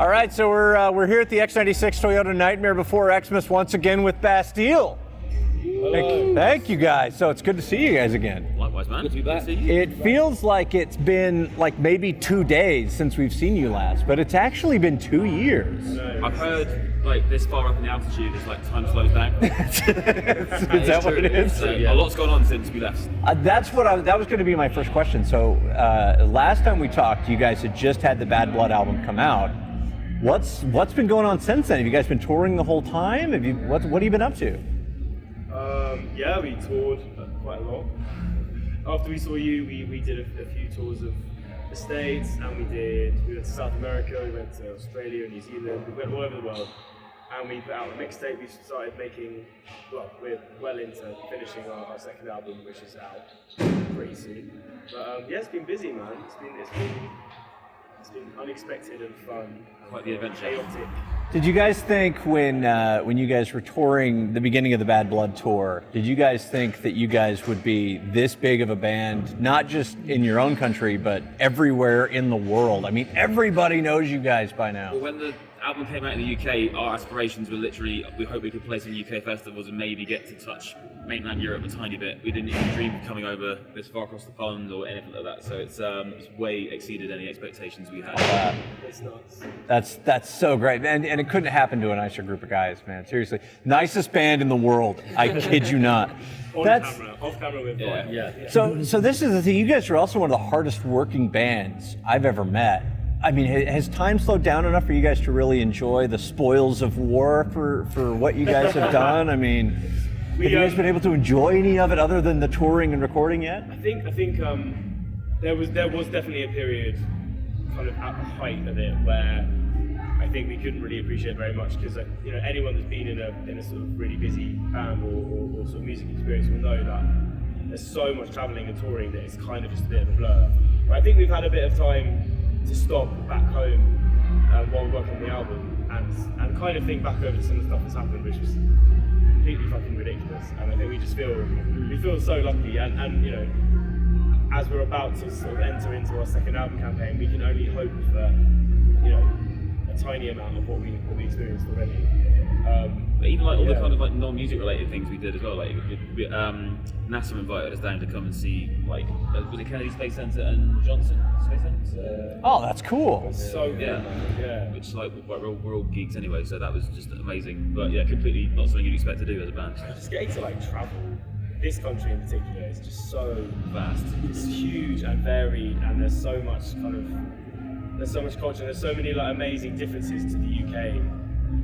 All right, so we're here at the X96 Toyota Nightmare before Xmas once again with Bastille. Thank you guys. So it's good to see you guys again. Likewise, man. Good to be back. It feels like it's been like maybe 2 days since we've seen you last, but it's actually been 2 years. I've heard like this far up in the altitude, it's like time slows down. Is that what it is? So, yeah. A lot's gone on since we left. That was going to be my first question. So last time we talked, you guys had just had the Bad Blood album come out. What's been going on since then? Have you guys been touring the whole time? What have you been up to? Yeah, we toured quite a lot. After we saw you, we did a few tours of the States, and we went to South America, we went to Australia, New Zealand, we went all over the world, and we put out a mixtape. We started making, we're well into finishing our second album, which is out pretty soon. But yeah, it's been busy, man. It's been unexpected and fun. Quite the adventure. Chaotic. Did you guys think when you guys were touring the beginning of the Bad Blood tour, did you guys think that you guys would be this big of a band, not just in your own country, but everywhere in the world? I mean, everybody knows you guys by now. Well, when the album came out in the UK, our aspirations were literally, we hope we could play some UK festivals and maybe get to touch mainland Europe a tiny bit. We didn't even dream of coming over this far across the pond or anything like that. So it's way exceeded any expectations we had. It's nuts. That's so great, and it couldn't happen to a nicer group of guys, man. Seriously, nicest band in the world. I kid you not. Off camera with fun. Yeah. So this is the thing. You guys are also one of the hardest working bands I've ever met. I mean, has time slowed down enough for you guys to really enjoy the spoils of war for what you guys have done? I mean, have you guys been able to enjoy any of it other than the touring and recording yet? I think there was definitely a period kind of at the height of it where I think we couldn't really appreciate very much, because anyone that's been in a sort of really busy band or sort of music experience will know that there's so much traveling and touring that it's kind of just a bit of a blur. But I think we've had a bit of time to stop back home while working on the album and kind of think back over some of the stuff that's happened, which was completely fucking ridiculous. And I think we feel so lucky, and as we're about to sort of enter into our second album campaign, we can only hope for a tiny amount of what we experienced already. But even like all the kind of like non-music related things we did as well, like NASA invited us down to come and see like was it Kennedy Space Center and Johnson Space Center? Oh, that's cool. So good, yeah. Which like we're all geeks anyway, so that was just amazing. But yeah, completely not something you'd expect to do as a band. Just getting to like travel this country in particular is just so vast. It's huge and varied, and there's so much culture. There's so many like amazing differences to the UK.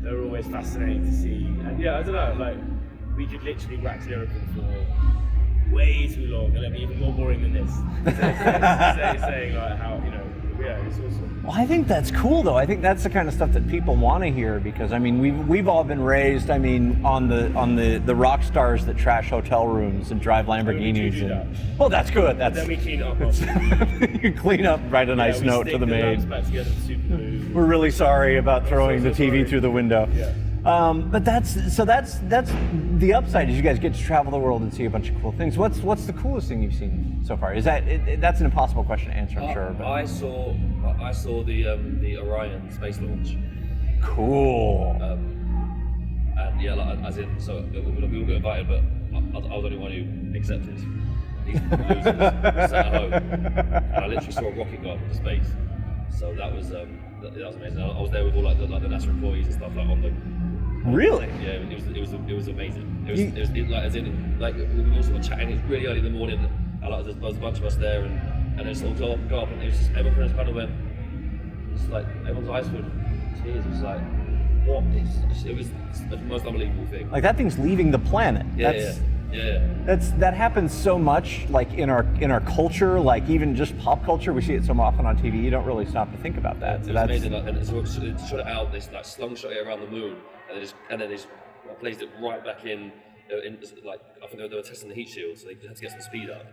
They're always fascinating to see, and yeah, I don't know, like we could literally wax lyrical for way too long, and it'd be even more boring than this. saying like how it's awesome. Well, I think that's cool though. I think that's the kind of stuff that people want to hear, because I mean we've all been raised, I mean, on the rock stars that trash hotel rooms and drive Lamborghinis. Well, that's good. Then we clean up. You clean up, write a nice note to the maid. We're really sorry about throwing the TV through the window. Yeah. But that's the upside, is you guys get to travel the world and see a bunch of cool things. What's the coolest thing you've seen so far? Is that's an impossible question to answer, I'm sure. But. I saw the Orion space launch. Cool. And yeah, like, as in, so we all got invited, but I was the only one who accepted. These losers sat at home, and I literally saw a rocket go up into space. So that was amazing. I was there with all like the NASA employees and stuff like on the. Really? Yeah, it was amazing. It was like as in like we were all sort of chatting. It was really early in the morning, and like there was a bunch of us there, and then sort of go up, and it was just everyone kind of went. It's like everyone's eyes filled with tears. It was like what? It was the most unbelievable thing. Like that thing's leaving the planet. Yeah. That happens so much, like in our culture, like even just pop culture. We see it so often on TV. You don't really stop to think about that. It was amazing. Like, and so it shot it out. They like slungshot it around the moon, and then they just placed it right back in. Like I think they were testing the heat shield, so they had to get some speed up,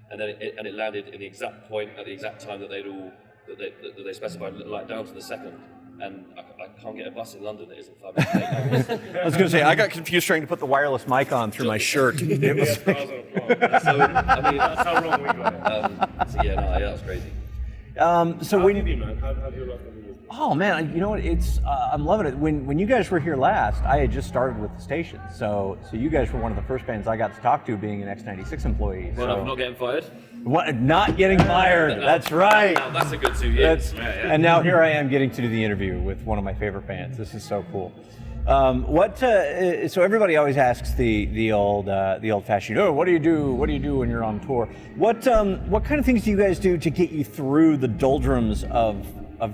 and then it landed in the exact point at the exact time that they specified, like down to the second. And I can't get a bus in London that isn't 5 minutes late. I was going to say, I got confused trying to put the wireless mic on through my shirt. It was so, I mean, that's how wrong we got it. so yeah, that was crazy. So How when have you been, man? How have your last couple of years been? Oh man, you know what? It's I'm loving it. When you guys were here last, I had just started with the station, so you guys were one of the first bands I got to talk to, being an X96 employee. Well, so. I'm not getting fired. What? Not getting fired. That's right. Now, that's a good 2 years. And now here I am getting to do the interview with one of my favorite bands. This is so cool. So everybody always asks the old-fashioned, oh, what do you do? What do you do when you're on tour? What kind of things do you guys do to get you through the doldrums of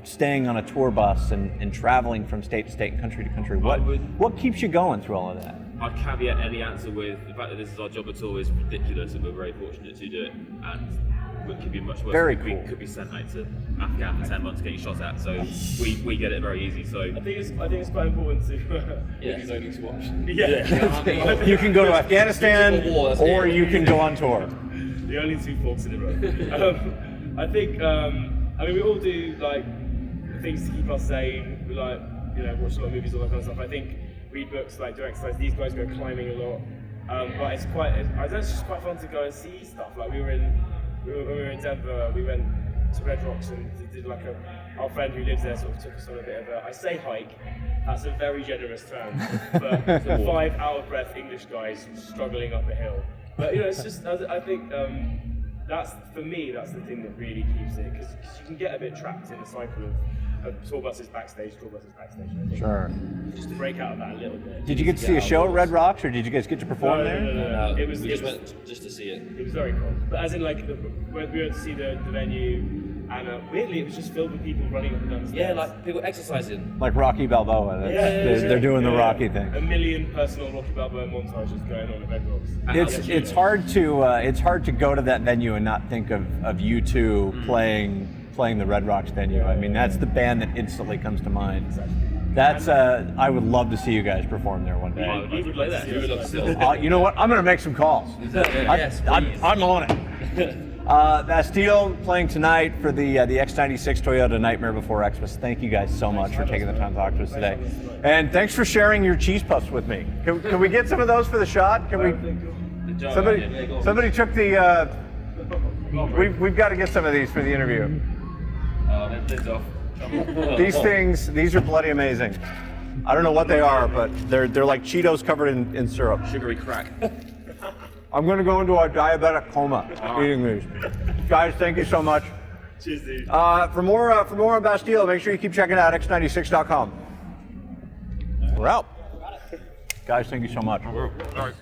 staying on a tour bus and traveling from state to state and country to country? What keeps you going through all of that? I'd caveat any answer with the fact that this is our job at all is ridiculous, and we're very fortunate to do it. And it could be much worse. Very We cool. could be sent out to Afghan for 10 months getting shot at. So we get it very easy. So I think it's quite important to. Movies only to watch. Yeah. You can go to Afghanistan, Typical war, that's or it. you can go on tour. The only two forks in the road. I think. I mean, we all do like things to keep us sane. We like, watch a lot of movies, all that kind of stuff. I think read books, like do exercise. These guys go climbing a lot. But it's just quite fun to go and see stuff. Like when we were in Denver, we went to Red Rocks and did like our friend who lives there sort of took us on a bit of a, I say hike, that's a very generous term, but 5 out-of-breath English guys struggling up a hill. But it's just, I think that's, for me, that's the thing that really keeps it, because you can get a bit trapped in the cycle of tour buses backstage. I think. Sure. Just to break out of that a little bit. Did you get to see a show at Red Rocks, or did you guys get to perform there? No. We It was went just to see it. It was very cool. But as in, like, we went to see the venue, and weirdly, it was just filled with people running up and down the stairs. Yeah, like people exercising. Like Rocky Balboa. They're doing the Rocky thing. A million personal Rocky Balboa montages going on at Red Rocks. It's hard to go to that venue and not think of you two playing the Red Rocks venue. I mean, that's the band that instantly comes to mind. That's I would love to see you guys perform there one day. We would like that. We would love to see it. You know what? I'm gonna make some calls. Yes, please. I'm on it. Bastille playing tonight for the X96 Toyota Nightmare Before Xmas. Thank you guys so much for taking the time to talk to us today, and thanks for sharing your cheese puffs with me. Can we get some of those for the shot? Can we? Somebody took the. We've got to get some of these for the interview. lids off. These are bloody amazing. I don't know what they are, but they're like Cheetos covered in syrup. Sugary crack. I'm going to go into a diabetic coma eating these. Guys, thank you so much. Cheers, dude. For more on Bastille, make sure you keep checking out X96.com. We're out. Guys, thank you so much. All right.